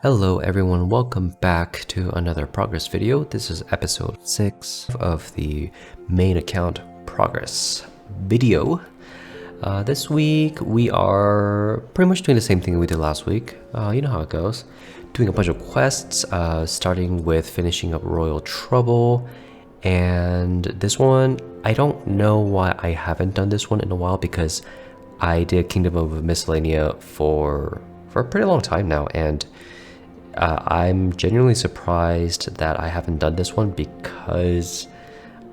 Hello everyone, welcome back to another progress video. This is episode 6 of the main account progress video. This week we are pretty much doing the same thing we did last week. You know how it goes. Doing a bunch of quests, starting with finishing up Royal Trouble. And this one, I don't know why I haven't done this one in a while because I did Kingdom of Miscellanea for a pretty long time now, and I'm genuinely surprised that I haven't done this one because,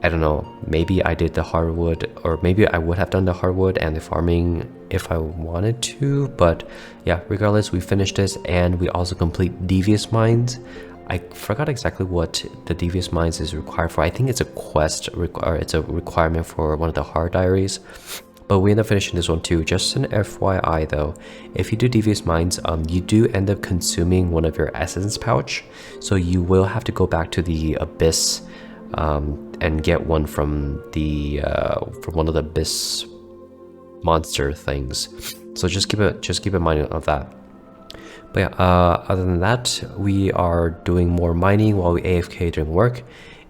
I don't know, maybe I did the hardwood, or maybe I would have done the hardwood and the farming if I wanted to, but yeah, regardless, we finished this and we also complete Devious Mines. I forgot exactly what the Devious Mines is required for. I think it's a quest, or it's a requirement for one of the hard diaries. But we end up finishing this one too. Just an FYI though, if you do Devious Mines, you do end up consuming one of your essence pouch. So you will have to go back to the Abyss and get one from one of the Abyss monster things. So just keep in mind of that. But yeah, other than that, we are doing more mining while we AFK during work.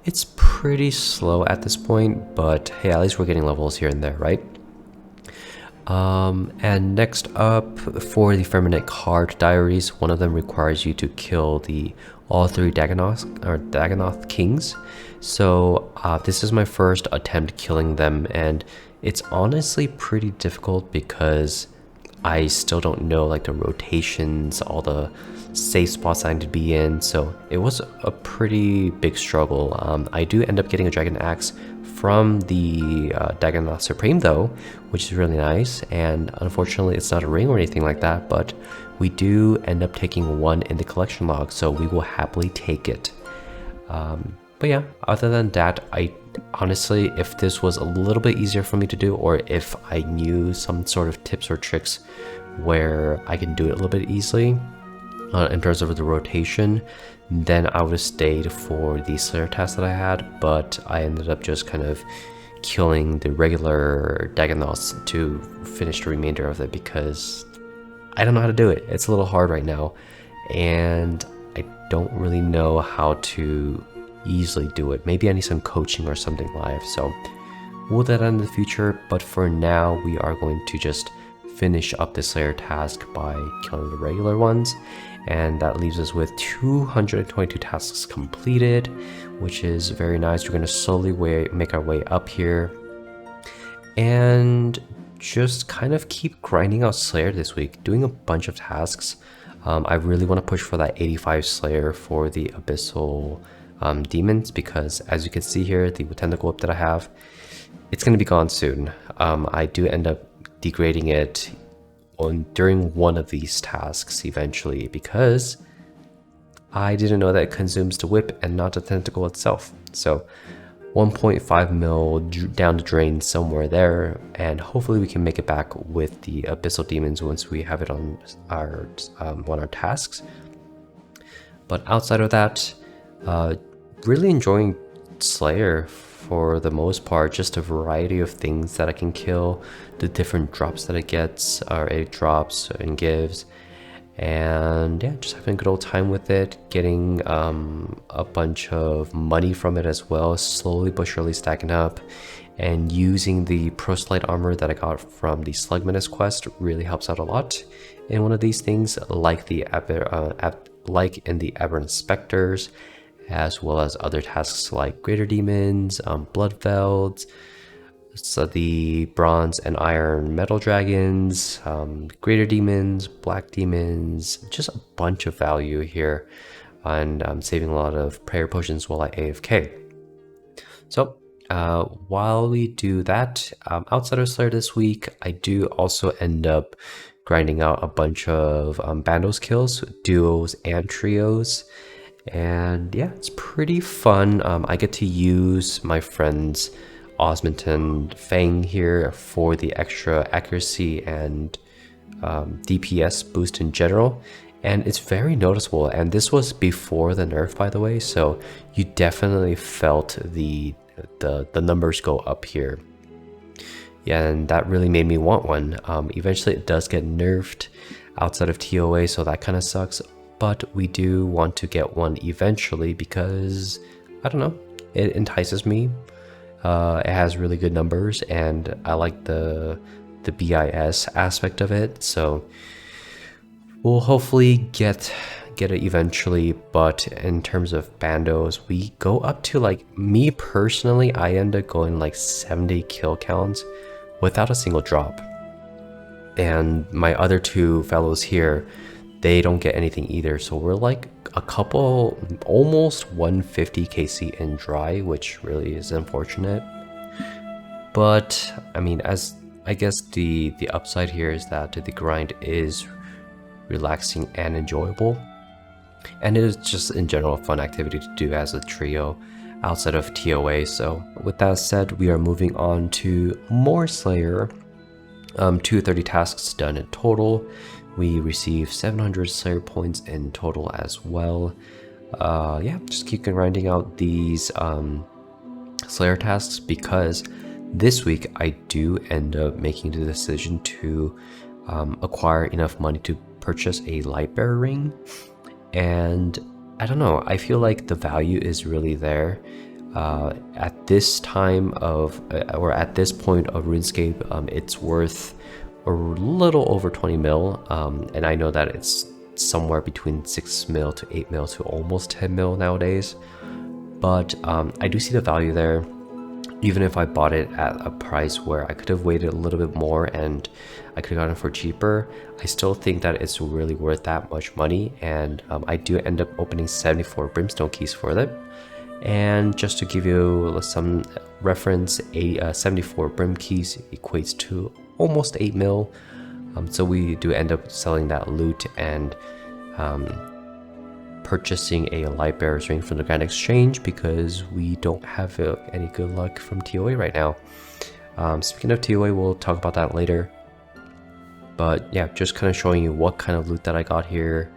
It's pretty slow at this point, but hey, at least we're getting levels here and there, right? And next up, for the Feminine Card Diaries, one of them requires you to kill all three Dagonoth kings. So this is my first attempt killing them, and it's honestly pretty difficult because I still don't know like the rotations, all the safe spots I need to be in. So it was a pretty big struggle. I do end up getting a dragon axe from the Dagonoth Supreme though, which is really nice, and unfortunately it's not a ring or anything like that, but we do end up taking one in the collection log, so we will happily take it. But yeah, other than that, I honestly, if this was a little bit easier for me to do, or if I knew some sort of tips or tricks where I can do it a little bit easily in terms of the rotation, then I would have stayed for the Slayer task that I had, but I ended up just kind of killing the regular Dagonoths to finish the remainder of it because I don't know how to do it. It's a little hard right now, and I don't really know how to easily do it. Maybe I need some coaching or something live, so we'll do that in the future, but for now we are going to just finish up the Slayer task by killing the regular ones. And that leaves us with 222 tasks completed, which is very nice. We're going to slowly make our way up here and just kind of keep grinding out Slayer this week, doing a bunch of tasks. I really want to push for that 85 Slayer for the Abyssal demons, because as you can see here, the tentacle whip that I have, it's going to be gone soon. I do end up degrading it during one of these tasks eventually, because I didn't know that it consumes the whip and not the tentacle itself. So 1.5 mil down the drain somewhere there, and hopefully we can make it back with the abyssal demons once we have it on our tasks. But outside of that, really enjoying Slayer for the most part. Just a variety of things that I can kill, the different drops that it gets, or it drops and gives, and yeah, just having a good old time with it, getting a bunch of money from it as well, slowly but surely stacking up, and using the proselyte armor that I got from the Slug Menace quest really helps out a lot in one of these things, like in the Aberrant Specters, as well as other tasks like Greater Demons, Bloodvelds, so the Bronze and Iron Metal Dragons, Greater Demons, Black Demons, just a bunch of value here, and I'm saving a lot of prayer potions while I AFK. So while we do that, outside of Slayer this week, I do also end up grinding out a bunch of Bandos kills, duos, and trios. And yeah, it's pretty fun. I get to use my friend's Osmington Fang here for the extra accuracy and DPS boost in general, and it's very noticeable. And this was before the nerf, by the way, so you definitely felt the numbers go up here. Yeah, and that really made me want one. Eventually it does get nerfed outside of TOA, so that kind of sucks. but we do want to get one eventually because, I don't know, it entices me. It has really good numbers, and I like the BIS aspect of it, so we'll hopefully get it eventually. But in terms of bandos, we go up to, like, me personally, I end up going like 70 kill counts without a single drop. And my other two fellows here, they don't get anything either. So we're like a couple, almost 150 KC in dry, which really is unfortunate. But I mean, as I guess the upside here is that the grind is relaxing and enjoyable, and it is just in general a fun activity to do as a trio outside of TOA. So with that said, we are moving on to more Slayer. 230 tasks done in total. We received 700 Slayer points in total as well. Yeah, just keep grinding out these Slayer tasks, because this week I do end up making the decision to acquire enough money to purchase a light bearer ring. And I don't know, I feel like the value is really there. At this time of, or at this point of RuneScape, it's worth a little over 20 mil, and I know that it's somewhere between 6 mil to 8 mil to almost 10 mil nowadays, but I do see the value there. Even if I bought it at a price where I could have waited a little bit more and I could have gotten it for cheaper, I still think that it's really worth that much money. And I do end up opening 74 brimstone keys for it. And just to give you some reference, 74 brim keys equates to almost 8 mil. So we do end up selling that loot and purchasing a light bearer's ring from the Grand Exchange, because we don't have any good luck from TOA right now. Speaking of TOA, we'll talk about that later. But yeah, just kind of showing you what kind of loot that I got here.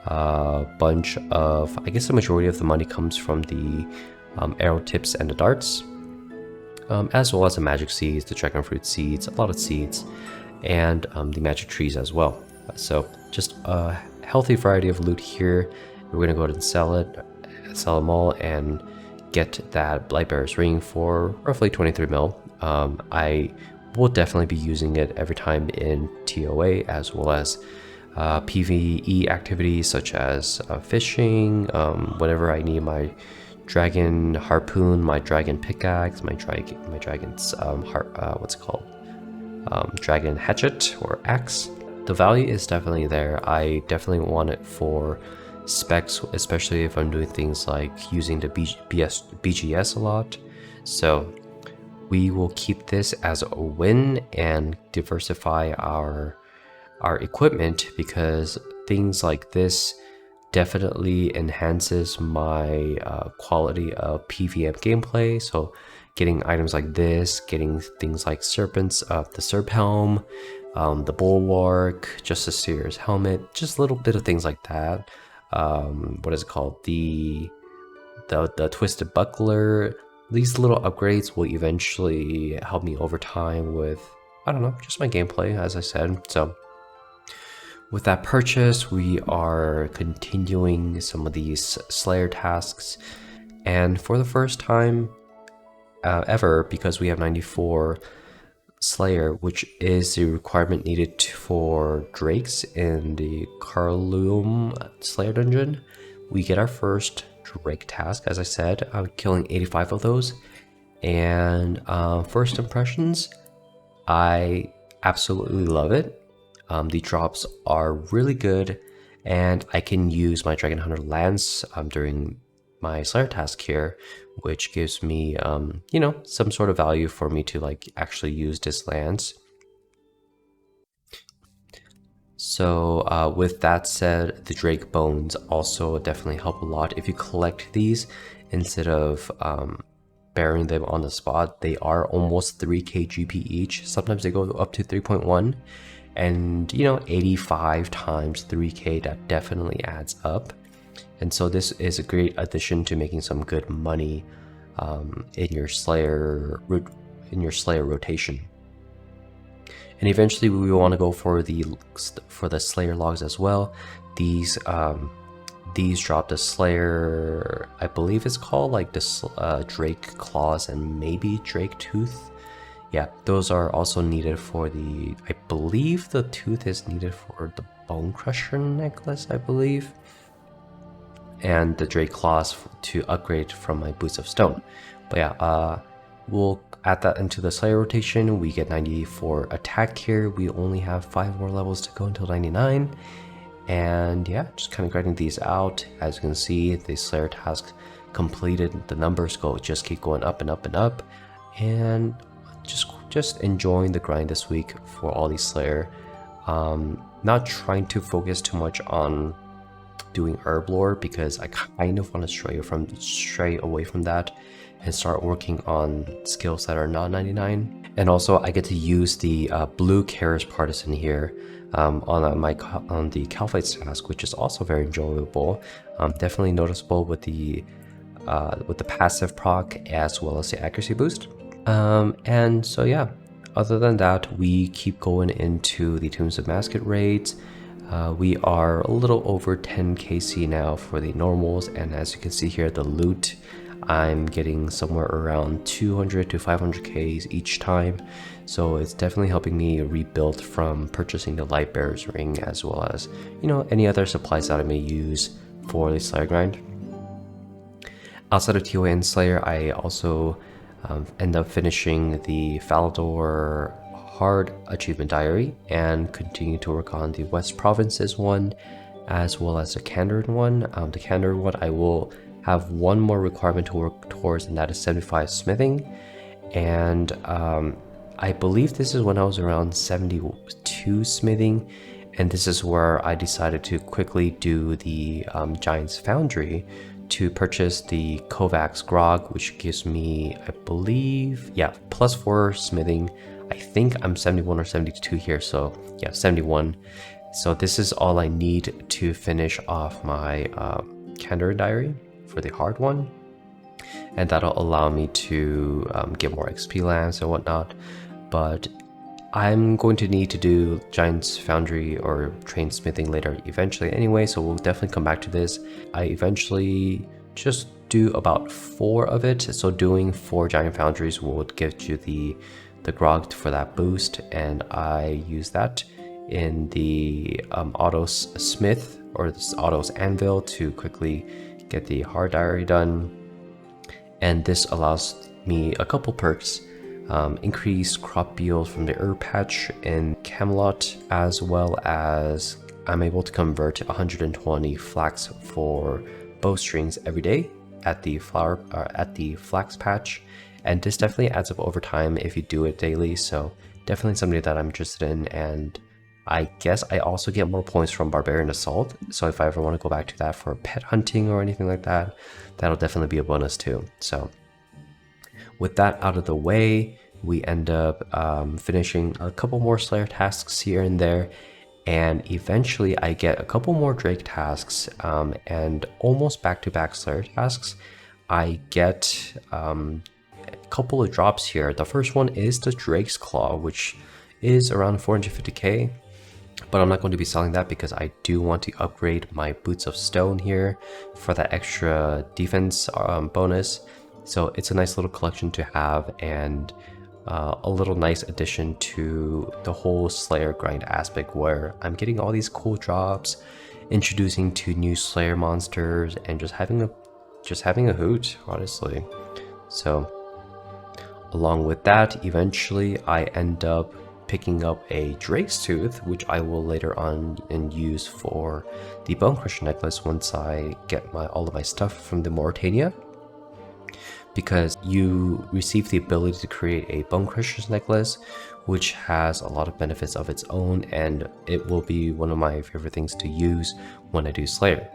Bunch of, I guess the majority of the money comes from the arrow tips and the darts, as well as the magic seeds, the dragon fruit seeds, a lot of seeds, and the magic trees as well. So just a healthy variety of loot here. We're gonna go ahead and sell them all, and get that light bearer's ring for roughly 23 mil. I will definitely be using it every time in TOA, as well as PvE activities such as fishing, whenever I need my dragon harpoon, my dragon pickaxe, my dragon's what's it called? Dragon hatchet or axe. The value is definitely there. I definitely want it for specs, especially if I'm doing things like using the BGS a lot. So we will keep this as a win and diversify our equipment, because things like this definitely enhances my quality of PvM gameplay. So getting items like this, getting things like serpents, the serp helm, the bulwark, Justice Seer's helmet, just a little bit of things like that. What is it called? The twisted buckler. These little upgrades will eventually help me over time with, I don't know, just my gameplay, as I said. So with that purchase, we are continuing some of these Slayer tasks, and for the first time ever, because we have 94 Slayer, which is the requirement needed for Drakes in the Carloom Slayer dungeon, we get our first Drake task. As I said, I'm killing 85 of those, and first impressions, I absolutely love it. The drops are really good, and I can use my Dragon Hunter Lance during my Slayer task here, which gives me, you know, some sort of value for me to like actually use this lance. So with that said, the Drake bones also definitely help a lot. If you collect these instead of burying them on the spot, they are almost 3k GP each. Sometimes they go up to 3.1, and you know, 85 times 3k, that definitely adds up. And so this is a great addition to making some good money in your Slayer rotation. And eventually we want to go for the Slayer logs as well. These these dropped a Slayer, I believe it's called like this Drake Claws and maybe Drake Tooth. Yeah, those are also needed for the, I believe the tooth is needed for the Bone Crusher necklace, I believe. And the Drake Claws to upgrade from my Boots of Stone. But yeah, we'll add that into the Slayer rotation. We get 90 for attack here. We only have 5 more levels to go until 99. And yeah, just kind of grinding these out. As you can see, the Slayer task completed. The numbers just keep going up and up and up. And just enjoying the grind this week for all these Slayer. Not trying to focus too much on doing herb lore because I kind of want to stray away from that and start working on skills that are not 99. And also I get to use the blue Karis Partisan here on the Calphites task, which is also very enjoyable. Definitely noticeable with the passive proc as well as the accuracy boost. And so yeah, other than that, we keep going into the Tombs of Masket raids. We are a little over 10 KC now for the normals, and as you can see here, the loot, I'm getting somewhere around 200 to 500 Ks each time, so it's definitely helping me rebuild from purchasing the Light Bearer's Ring as well as, you know, any other supplies that I may use for the Slayer grind. Outside of TOA and Slayer, I also end up finishing the Falador Hard Achievement Diary and continue to work on the West Provinces one as well as the Kandarin one. The Kandarin one, I will have one more requirement to work towards, and that is 75 smithing. And I believe this is when I was around 72 smithing, and this is where I decided to quickly do the Giant's Foundry to purchase the Kovacs Grog, which gives me, I believe, yeah, +4 smithing. I think I'm 71 or 72 here, so yeah, 71. So this is all I need to finish off my Kandarin Diary for the hard one, and that'll allow me to get more XP lands and whatnot. But I'm going to need to do Giant's Foundry or Train Smithing later eventually anyway, so we'll definitely come back to this. I eventually just do about 4 of it, so doing 4 Giant Foundries will give you the grog for that boost, and I use that in the Autos Smith or this Autos Anvil to quickly get the hard diary done. And this allows me a couple perks. Increased crop yield from the herb patch in Camelot, as well as I'm able to convert 120 flax for bowstrings every day at the flax patch, and this definitely adds up over time if you do it daily, so definitely something that I'm interested in. And I guess I also get more points from Barbarian Assault, so if I ever want to go back to that for pet hunting or anything like that, that'll definitely be a bonus too. So with that out of the way, we end up finishing a couple more Slayer tasks here and there, and eventually I get a couple more Drake tasks and almost back-to-back Slayer tasks. I get a couple of drops here. The first one is the Drake's Claw, which is around 450k, but I'm not going to be selling that because I do want to upgrade my Boots of Stone here for that extra defense bonus. So it's a nice little collection to have, and a little nice addition to the whole Slayer grind aspect, where I'm getting all these cool drops, introducing 2 new Slayer monsters, and just having a hoot, honestly. So along with that, eventually I end up picking up a Drake's Tooth, which I will later on and use for the Bone Crusher necklace once I get all of my stuff from the Mauritania, because you receive the ability to create a Bone Crusher's necklace, which has a lot of benefits of its own, and it will be one of my favorite things to use when I do Slayer.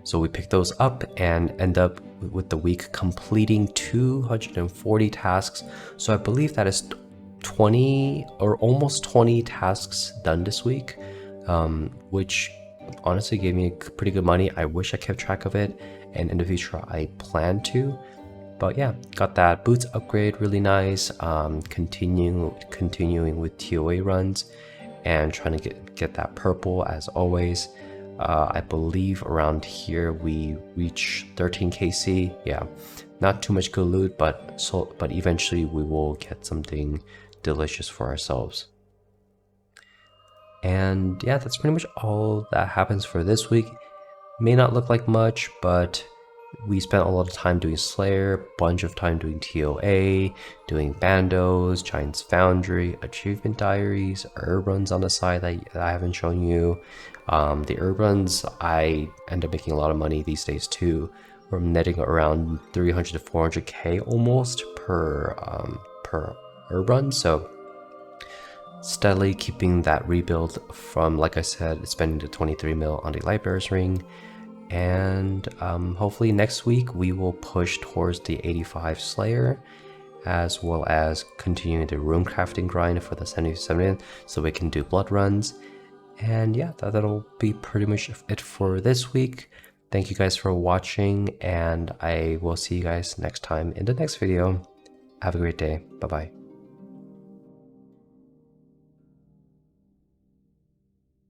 So we pick those up and end up with the week completing 240 tasks. So I believe that is 20 or almost 20 tasks done this week, which honestly gave me pretty good money. I wish I kept track of it, and in the future I plan to. But yeah, got that boots upgrade, really nice. Continuing with TOA runs and trying to get that purple as always. I believe around here we reach 13 KC. Yeah, not too much good loot, but eventually we will get something delicious for ourselves. And yeah, that's pretty much all that happens for this week. May not look like much, but we spent a lot of time doing Slayer, bunch of time doing TOA, doing Bandos, Giant's Foundry, Achievement Diaries, herb runs on the side that I haven't shown you. The herb runs, I end up making a lot of money these days too. We're netting around 300 to 400k almost per herb run, so steadily keeping that rebuild from, like I said, spending the 23 mil on the Lightbearer's Ring. And hopefully next week we will push towards the 85 Slayer, as well as continuing the room crafting grind for the 77th, so we can do blood runs. And yeah, that'll be pretty much it for this week. Thank you guys for watching, and I will see you guys next time in the next video. Have a great day. Bye bye.